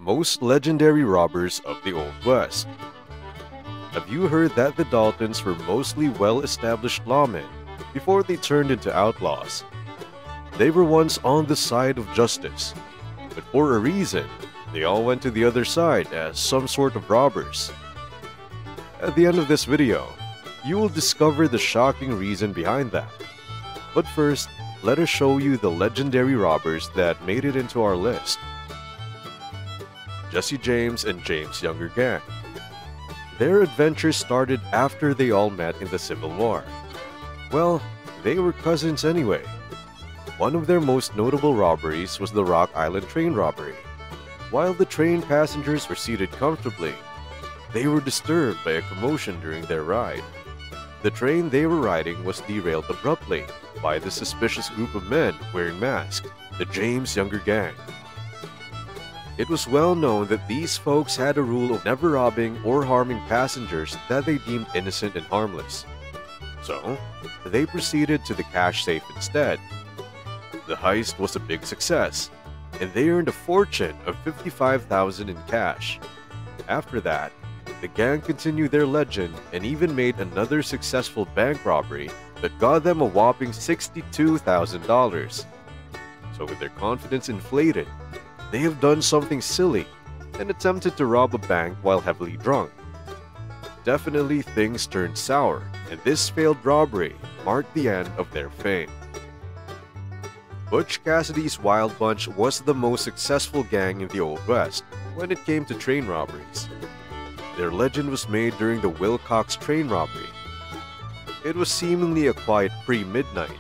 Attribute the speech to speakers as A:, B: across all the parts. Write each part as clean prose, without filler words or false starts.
A: most legendary robbers of the Old West. Have you heard that the Daltons were mostly well-established lawmen before they turned into outlaws? They were once on the side of justice, but for a reason, they all went to the other side as some sort of robbers. At the end of this video, you will discover the shocking reason behind that. But first, let us show you the legendary robbers that made it into our list. Jesse James and James' younger gang. Their adventures started after they all met in the Civil War. Well, they were cousins anyway. One of their most notable robberies was the Rock Island train robbery. While the train passengers were seated comfortably, they were disturbed by a commotion during their ride. The train they were riding was derailed abruptly by the suspicious group of men wearing masks, the James' younger gang. It was well known that these folks had a rule of never robbing or harming passengers that they deemed innocent and harmless. So, they proceeded to the cash safe instead. The heist was a big success, and they earned a fortune of $55,000 in cash. After that, the gang continued their legend and even made another successful bank robbery that got them a whopping $62,000. So with their confidence inflated, they have done something silly and attempted to rob a bank while heavily drunk. Definitely things turned sour, and this failed robbery marked the end of their fame. Butch Cassidys' Wild Bunch was the most successful gang in the Old West when it came to train robberies. Their legend was made during the Wilcox train robbery. It was seemingly a quiet pre-midnight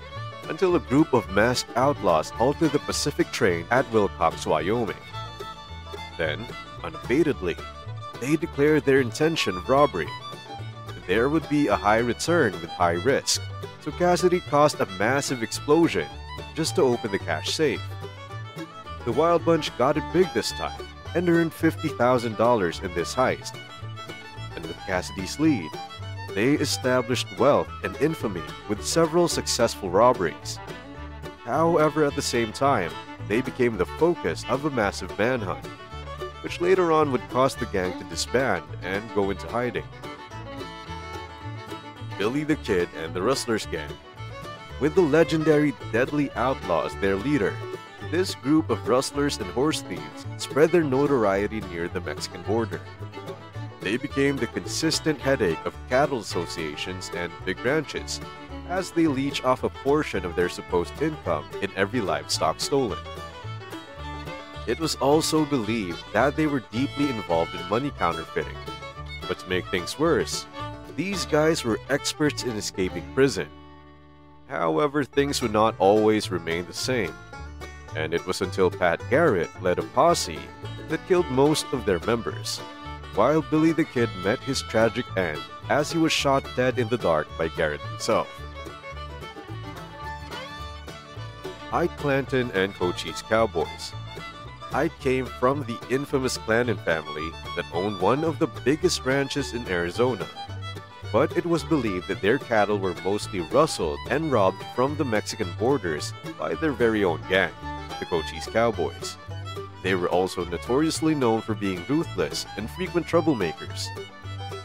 A: until a group of masked outlaws halted the Pacific train at Wilcox, Wyoming. Then, unabatedly, they declared their intention of robbery. There would be a high return with high risk, so Cassidy caused a massive explosion just to open the cash safe. The Wild Bunch got it big this time and earned $50,000 in this heist. And with Cassidy's lead, they established wealth and infamy with several successful robberies. However, at the same time, they became the focus of a massive manhunt, which later on would cause the gang to disband and go into hiding. Billy the Kid and the Rustlers Gang. With the legendary Deadly Outlaw as their leader, this group of rustlers and horse thieves spread their notoriety near the Mexican border. They became the consistent headache of cattle associations and big ranches, as they leech off a portion of their supposed income in every livestock stolen. It was also believed that they were deeply involved in money counterfeiting. But to make things worse, these guys were experts in escaping prison. However, things would not always remain the same, and it was until Pat Garrett led a posse that killed most of their members, while Billy the Kid met his tragic end as he was shot dead in the dark by Garrett himself. Clanton and Cochise Cowboys. Came from the infamous Clanton family that owned one of the biggest ranches in Arizona, but it was believed that their cattle were mostly rustled and robbed from the Mexican borders by their very own gang, the Cochise Cowboys. They were also notoriously known for being ruthless and frequent troublemakers.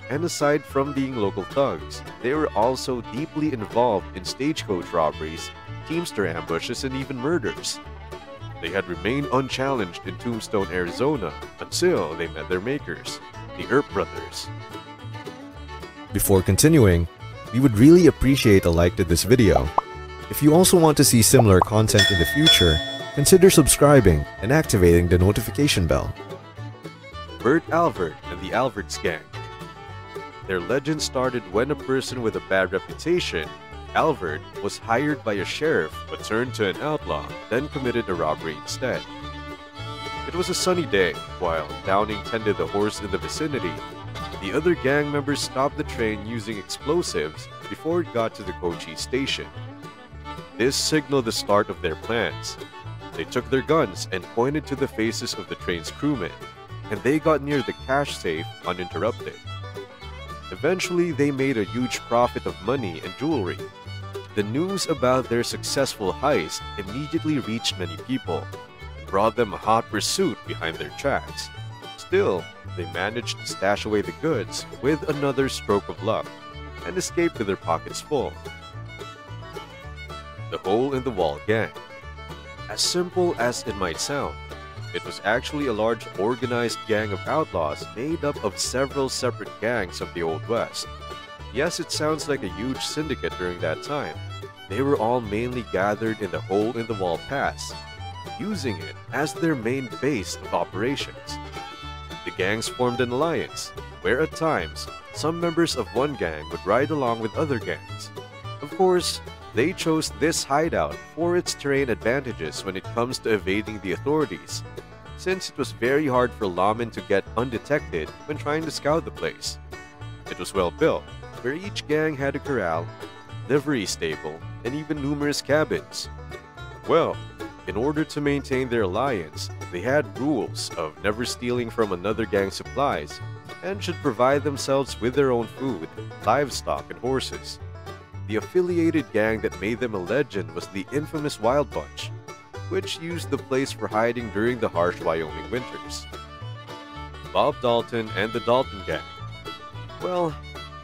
A: And aside from being local thugs, they were also deeply involved in stagecoach robberies, teamster ambushes, and even murders. They had remained unchallenged in Tombstone, Arizona until they met their makers, the Earp brothers.
B: Before continuing, we would really appreciate a like to this video. If you also want to see similar content in the future, consider subscribing and activating the notification bell.
A: Bert Alvord and the Alvards Gang. Their legend started when a person with a bad reputation, Alvord, was hired by a sheriff but turned to an outlaw, then committed a robbery instead. It was a sunny day, while Downing tended the horse in the vicinity. The other gang members stopped the train using explosives before it got to the Cochise station. This signaled the start of their plans. They took their guns and pointed to the faces of the train's crewmen, and they got near the cash safe uninterrupted. Eventually, they made a huge profit of money and jewelry. The news about their successful heist immediately reached many people and brought them a hot pursuit behind their tracks. Still, they managed to stash away the goods with another stroke of luck and escape with their pockets full. The Hole-in-the-Wall Gang. As simple as it might sound, it was actually a large organized gang of outlaws made up of several separate gangs of the Old West. Yes, it sounds like a huge syndicate during that time. They were all mainly gathered in the Hole-in-the-Wall Pass, using it as their main base of operations. The gangs formed an alliance, where at times, some members of one gang would ride along with other gangs. Of course, they chose this hideout for its terrain advantages when it comes to evading the authorities, since it was very hard for lawmen to get undetected when trying to scout the place. It was well built, where each gang had a corral, livery stable, and even numerous cabins. Well, in order to maintain their alliance, they had rules of never stealing from another gang's supplies and should provide themselves with their own food, livestock, and horses. The affiliated gang that made them a legend was the infamous Wild Bunch, which used the place for hiding during the harsh Wyoming winters. Bob Dalton and the Dalton Gang. Well,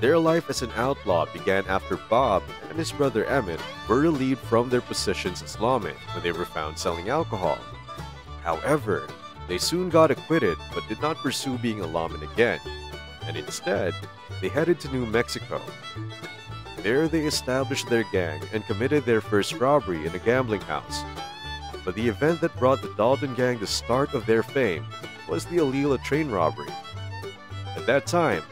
A: their life as an outlaw began after Bob and his brother Emmett were relieved from their positions as lawmen when they were found selling alcohol. However, they soon got acquitted but did not pursue being a lawman again, and instead, they headed to New Mexico. There they established their gang and committed their first robbery in a gambling house. But the event that brought the Dalton gang the start of their fame was the Alila train robbery. At that time,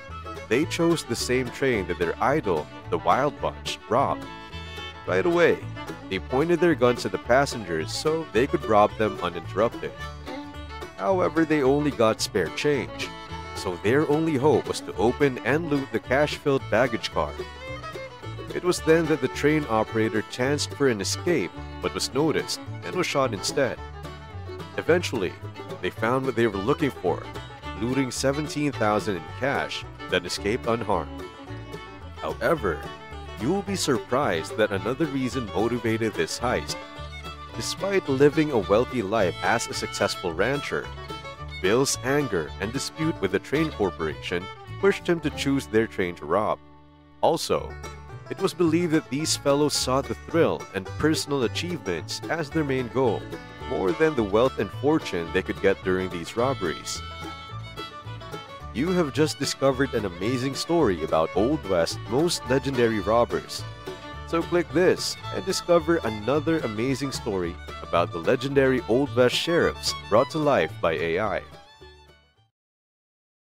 A: they chose the same train that their idol, the Wild Bunch, robbed. Right away, they pointed their guns at the passengers so they could rob them uninterrupted. However, they only got spare change, so their only hope was to open and loot the cash-filled baggage car. It was then that the train operator chanced for an escape but was noticed and was shot instead. Eventually, they found what they were looking for, looting $17,000 in cash, then escaped unharmed. However, you will be surprised that another reason motivated this heist. Despite living a wealthy life as a successful rancher, Bill's anger and dispute with the train corporation pushed him to choose their train to rob. Also, it was believed that these fellows sought the thrill and personal achievements as their main goal, more than the wealth and fortune they could get during these robberies. You have just discovered an amazing story about Old West's most legendary robbers. So click this and discover another amazing story about the legendary Old West sheriffs brought to life by AI.